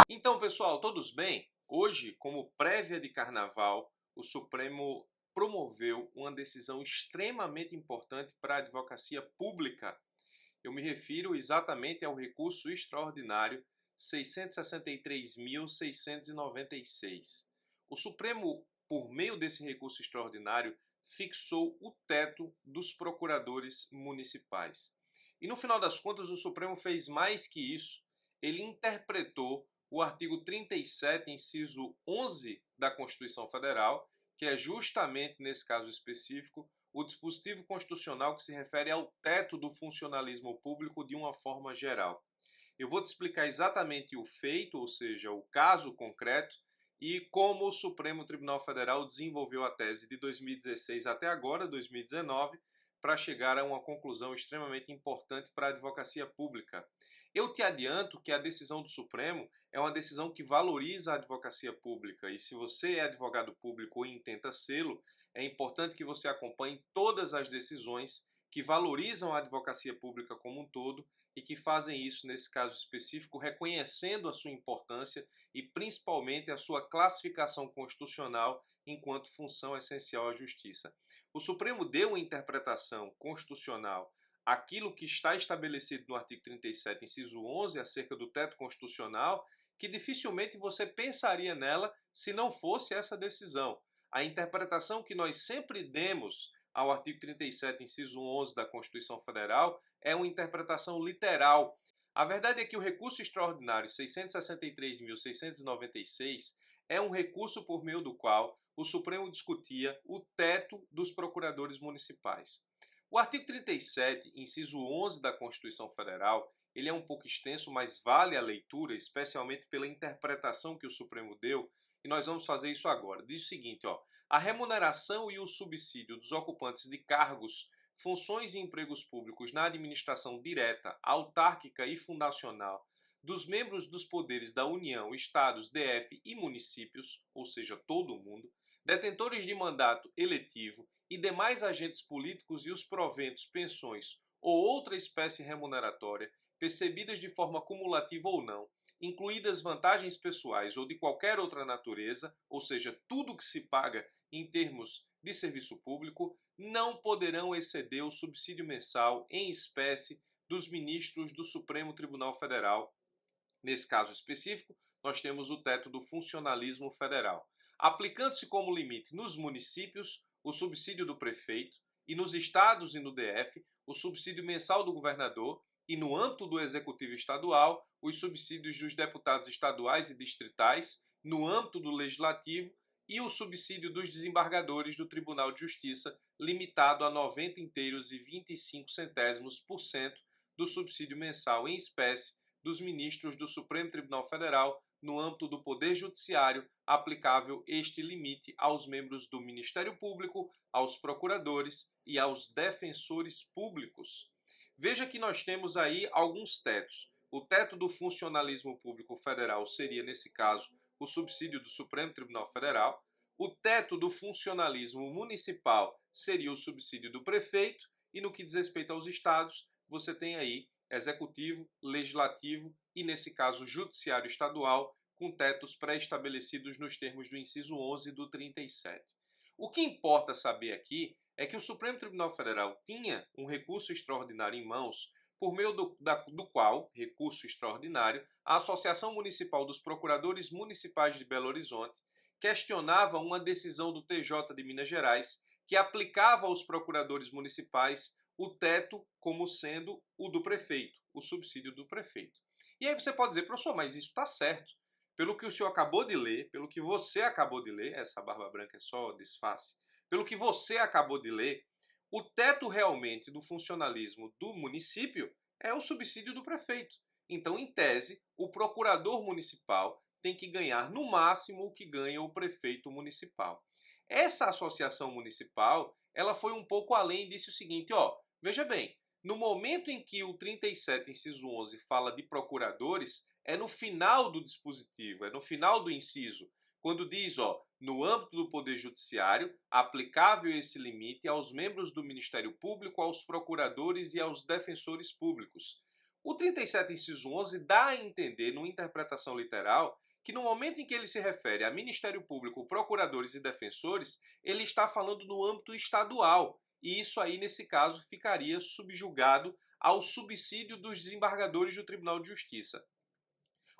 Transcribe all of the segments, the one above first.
Então, pessoal, todos bem? Hoje, como prévia de carnaval, o Supremo promoveu uma decisão extremamente importante para a advocacia pública. Eu me refiro exatamente ao recurso extraordinário 663.696. O Supremo, por meio desse recurso extraordinário, fixou o teto dos procuradores municipais. E no final das contas, o Supremo fez mais que isso. Ele interpretou o artigo 37, inciso 11 da Constituição Federal, que é justamente, nesse caso específico, o dispositivo constitucional que se refere ao teto do funcionalismo público de uma forma geral. Eu vou te explicar exatamente o feito, ou seja, o caso concreto, e como o Supremo Tribunal Federal desenvolveu a tese de 2016 até agora, 2019, para chegar a uma conclusão extremamente importante para a advocacia pública. Eu te adianto que a decisão do Supremo é uma decisão que valoriza a advocacia pública, e se você é advogado público ou intenta sê-lo, é importante que você acompanhe todas as decisões que valorizam a advocacia pública como um todo e que fazem isso, nesse caso específico, reconhecendo a sua importância e principalmente a sua classificação constitucional enquanto função essencial à justiça. O Supremo deu uma interpretação constitucional àquilo que está estabelecido no artigo 37, inciso 11, acerca do teto constitucional, que dificilmente você pensaria nela se não fosse essa decisão. A interpretação que nós sempre demos ao artigo 37, inciso 11 da Constituição Federal é uma interpretação literal. A verdade é que o recurso extraordinário 663.696 é um recurso por meio do qual o Supremo discutia o teto dos procuradores municipais. O artigo 37, inciso 11 da Constituição Federal, ele é um pouco extenso, mas vale a leitura, especialmente pela interpretação que o Supremo deu, e nós vamos fazer isso agora. Diz o seguinte, a remuneração e o subsídio dos ocupantes de cargos, funções e empregos públicos na administração direta, autárquica e fundacional dos membros dos poderes da União, Estados, DF e municípios, ou seja, todo mundo, detentores de mandato eletivo e demais agentes políticos e os proventos, pensões ou outra espécie remuneratória, percebidas de forma cumulativa ou não, incluídas vantagens pessoais ou de qualquer outra natureza, ou seja, tudo que se paga em termos de serviço público, não poderão exceder o subsídio mensal em espécie dos ministros do Supremo Tribunal Federal. Nesse caso específico, nós temos o teto do funcionalismo federal, aplicando-se como limite nos municípios o subsídio do prefeito e nos estados e no DF o subsídio mensal do governador e no âmbito do executivo estadual os subsídios dos deputados estaduais e distritais, no âmbito do legislativo e o subsídio dos desembargadores do Tribunal de Justiça, limitado a 90 inteiros e 25% do subsídio mensal em espécie dos ministros do Supremo Tribunal Federal, no âmbito do Poder Judiciário, aplicável este limite aos membros do Ministério Público, aos procuradores e aos defensores públicos. Veja que nós temos aí alguns tetos. O teto do funcionalismo público federal seria, nesse caso, o subsídio do Supremo Tribunal Federal. O teto do funcionalismo municipal seria o subsídio do prefeito. E no que diz respeito aos estados, você tem aí executivo, legislativo e, nesse caso, judiciário estadual, com tetos pré-estabelecidos nos termos do inciso 11 do 37. O que importa saber aqui é que o Supremo Tribunal Federal tinha um recurso extraordinário em mãos, por meio do qual, recurso extraordinário, a Associação Municipal dos Procuradores Municipais de Belo Horizonte questionava uma decisão do TJ de Minas Gerais que aplicava aos procuradores municipais o teto como sendo o do prefeito, o subsídio do prefeito. E aí você pode dizer, professor, mas isso está certo. Pelo que o senhor acabou de ler, pelo que você acabou de ler, essa barba branca é só disfarce, pelo que você acabou de ler, o teto realmente do funcionalismo do município é o subsídio do prefeito. Então, em tese, o procurador municipal tem que ganhar no máximo o que ganha o prefeito municipal. Essa associação municipal, ela foi um pouco além e disse o seguinte, veja bem, no momento em que o 37, inciso 11, fala de procuradores, é no final do dispositivo, é no final do inciso, quando diz, no âmbito do Poder Judiciário, aplicável esse limite aos membros do Ministério Público, aos procuradores e aos defensores públicos. O 37, inciso 11, dá a entender, numa interpretação literal, que no momento em que ele se refere a Ministério Público, procuradores e defensores, ele está falando no âmbito estadual. E isso aí, nesse caso, ficaria subjugado ao subsídio dos desembargadores do Tribunal de Justiça.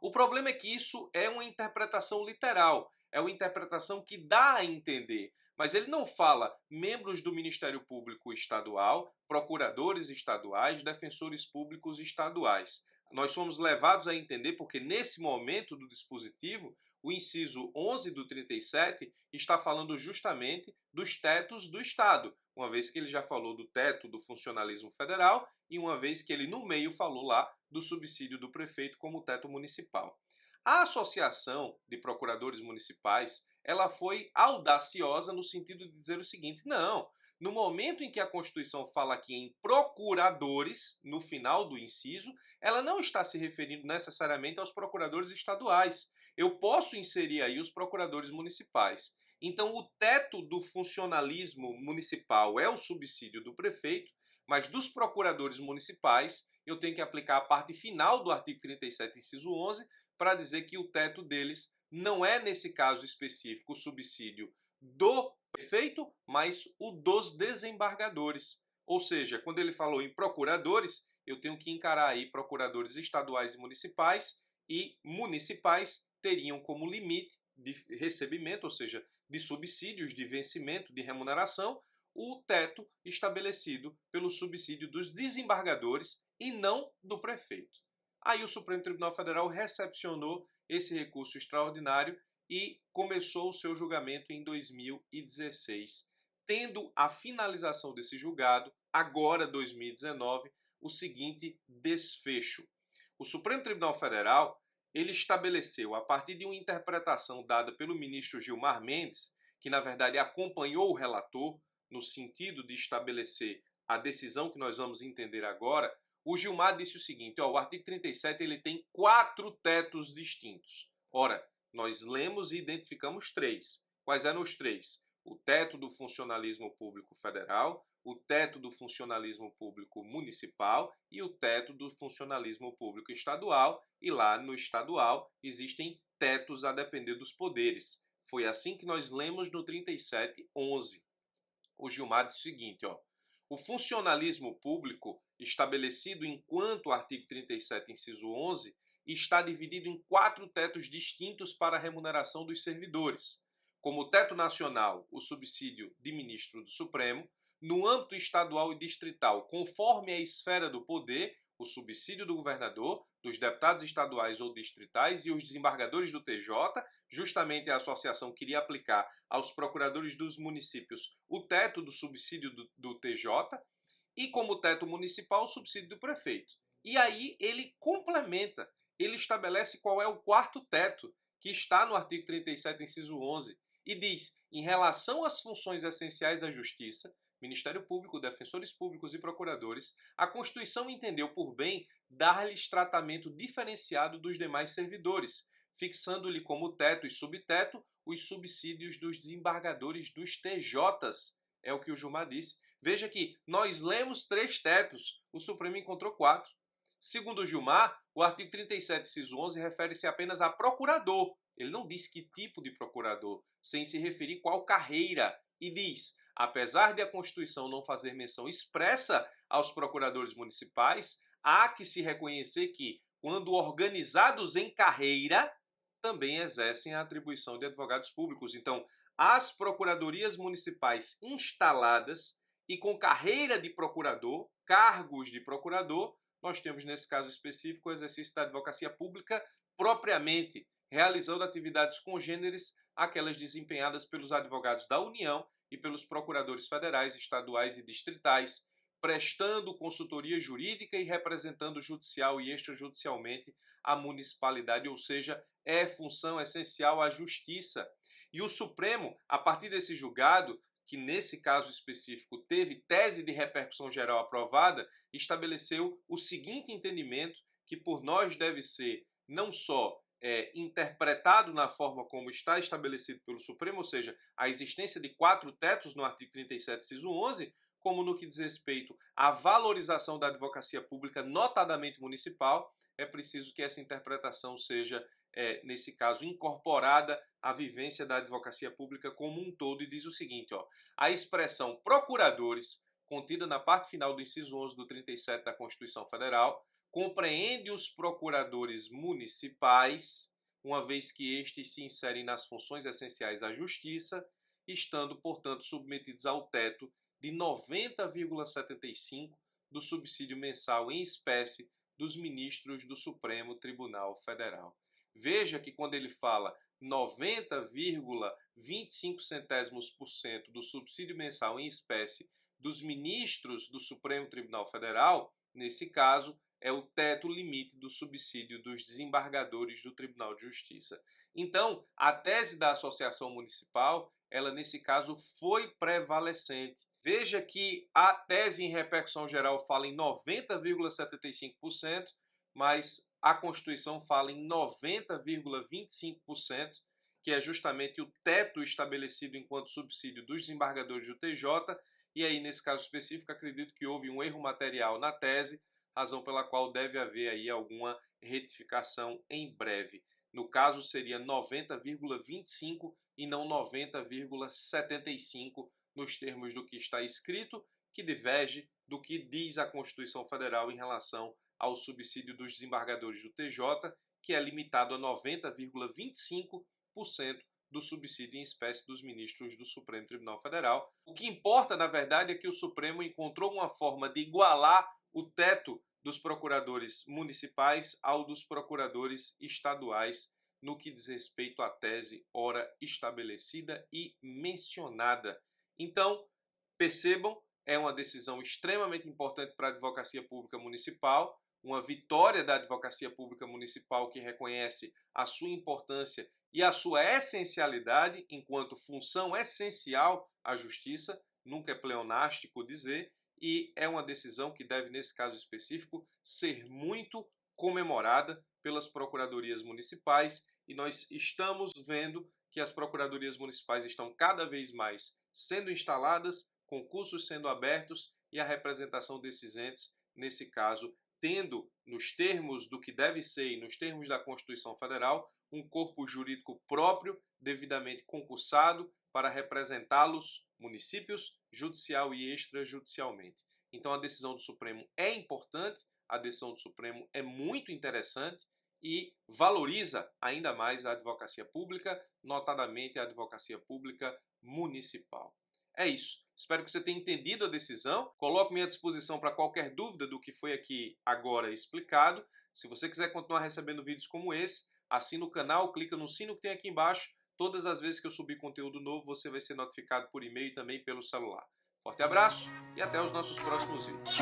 O problema é que isso é uma interpretação literal, é uma interpretação que dá a entender, mas ele não fala membros do Ministério Público Estadual, procuradores estaduais, defensores públicos estaduais. Nós somos levados a entender porque nesse momento do dispositivo, o inciso 11 do 37 está falando justamente dos tetos do Estado, uma vez que ele já falou do teto do funcionalismo federal e uma vez que ele no meio falou lá do subsídio do prefeito como teto municipal. A Associação de Procuradores Municipais, ela foi audaciosa no sentido de dizer o seguinte: não, no momento em que a Constituição fala aqui em procuradores, no final do inciso, ela não está se referindo necessariamente aos procuradores estaduais. Eu posso inserir aí os procuradores municipais. Então, o teto do funcionalismo municipal é o subsídio do prefeito, mas dos procuradores municipais, eu tenho que aplicar a parte final do artigo 37, inciso 11, para dizer que o teto deles não é, nesse caso específico, o subsídio do prefeito, mas o dos desembargadores. Ou seja, quando ele falou em procuradores, eu tenho que encarar aí procuradores estaduais e municipais teriam como limite de recebimento, ou seja, de subsídios, de vencimento, de remuneração, o teto estabelecido pelo subsídio dos desembargadores e não do prefeito. Aí o Supremo Tribunal Federal recepcionou esse recurso extraordinário e começou o seu julgamento em 2016, tendo a finalização desse julgado, agora 2019, o seguinte desfecho. O Supremo Tribunal Federal ele estabeleceu, a partir de uma interpretação dada pelo ministro Gilmar Mendes, que na verdade acompanhou o relator, no sentido de estabelecer a decisão que nós vamos entender agora, o Gilmar disse o seguinte: o artigo 37 ele tem 4 tetos distintos. Ora, nós lemos e identificamos 3. Quais eram os 3? O teto do funcionalismo público federal, o teto do funcionalismo público municipal e o teto do funcionalismo público estadual. E lá no estadual existem tetos a depender dos poderes. Foi assim que nós lemos no 37.11. O Gilmar disse o seguinte: o funcionalismo público, estabelecido enquanto artigo 37, inciso 11, está dividido em 4 tetos distintos para a remuneração dos servidores. Como teto nacional, o subsídio de ministro do Supremo; no âmbito estadual e distrital, conforme a esfera do poder, o subsídio do governador, dos deputados estaduais ou distritais e os desembargadores do TJ. Justamente a associação queria aplicar aos procuradores dos municípios o teto do subsídio do TJ e, como teto municipal, o subsídio do prefeito. E aí ele complementa, ele estabelece qual é o 4º teto, que está no artigo 37, inciso 11, e diz: em relação às funções essenciais da Justiça, Ministério Público, defensores públicos e procuradores, a Constituição entendeu por bem dar-lhes tratamento diferenciado dos demais servidores, fixando-lhe como teto e subteto os subsídios dos desembargadores dos TJs. É o que o Gilmar disse. Veja que nós lemos 3 tetos, o Supremo encontrou 4. Segundo o Gilmar, o artigo 37, inciso 11, refere-se apenas a procurador. Ele não diz que tipo de procurador, sem se referir qual carreira, e diz: apesar de a Constituição não fazer menção expressa aos procuradores municipais, há que se reconhecer que, quando organizados em carreira, também exercem a atribuição de advogados públicos. Então, as procuradorias municipais instaladas e com carreira de procurador, cargos de procurador, nós temos nesse caso específico o exercício da advocacia pública propriamente, realizando atividades congêneres àquelas desempenhadas pelos advogados da União e pelos procuradores federais, estaduais e distritais, prestando consultoria jurídica e representando judicial e extrajudicialmente a municipalidade, ou seja, é função essencial à justiça. E o Supremo, a partir desse julgado, que nesse caso específico teve tese de repercussão geral aprovada, estabeleceu o seguinte entendimento, que por nós deve ser não só interpretado na forma como está estabelecido pelo Supremo, ou seja, a existência de 4 tetos no artigo 37, inciso 11, como no que diz respeito à valorização da advocacia pública, notadamente municipal, é preciso que essa interpretação seja, nesse caso, incorporada à vivência da advocacia pública como um todo, e diz o seguinte, a expressão procuradores, contida na parte final do inciso 11 do 37 da Constituição Federal, compreende os procuradores municipais, uma vez que estes se inserem nas funções essenciais à Justiça, estando, portanto, submetidos ao teto de 90,75% do subsídio mensal em espécie dos ministros do Supremo Tribunal Federal. Veja que quando ele fala 90,25% do subsídio mensal em espécie dos ministros do Supremo Tribunal Federal, nesse caso, é o teto limite do subsídio dos desembargadores do Tribunal de Justiça. Então, a tese da associação municipal, ela nesse caso foi prevalecente. Veja que a tese em repercussão geral fala em 90,75%, mas a Constituição fala em 90,25%, que é justamente o teto estabelecido enquanto subsídio dos desembargadores do TJ, e aí nesse caso específico acredito que houve um erro material na tese, razão pela qual deve haver aí alguma retificação em breve. No caso seria 90,25% e não 90,75% nos termos do que está escrito, que diverge do que diz a Constituição Federal em relação ao subsídio dos desembargadores do TJ, que é limitado a 90,25% do subsídio em espécie dos ministros do Supremo Tribunal Federal. O que importa, na verdade, é que o Supremo encontrou uma forma de igualar o teto dos procuradores municipais ao dos procuradores estaduais no que diz respeito à tese ora estabelecida e mencionada. Então, percebam, é uma decisão extremamente importante para a advocacia pública municipal, uma vitória da advocacia pública municipal que reconhece a sua importância e a sua essencialidade enquanto função essencial à justiça, nunca é pleonástico dizer, e é uma decisão que deve, nesse caso específico, ser muito comemorada pelas procuradorias municipais, e nós estamos vendo que as procuradorias municipais estão cada vez mais sendo instaladas, concursos sendo abertos e a representação desses entes, nesse caso, tendo, nos termos do que deve ser e nos termos da Constituição Federal, um corpo jurídico próprio, devidamente concursado, para representá-los, municípios, judicial e extrajudicialmente. Então a decisão do Supremo é importante, a decisão do Supremo é muito interessante e valoriza ainda mais a advocacia pública, notadamente a advocacia pública municipal. É isso. Espero que você tenha entendido a decisão. Coloco-me à disposição para qualquer dúvida do que foi aqui agora explicado. Se você quiser continuar recebendo vídeos como esse, assina o canal, clica no sino que tem aqui embaixo. Todas as vezes que eu subir conteúdo novo, você vai ser notificado por e-mail e também pelo celular. Forte abraço e até os nossos próximos vídeos.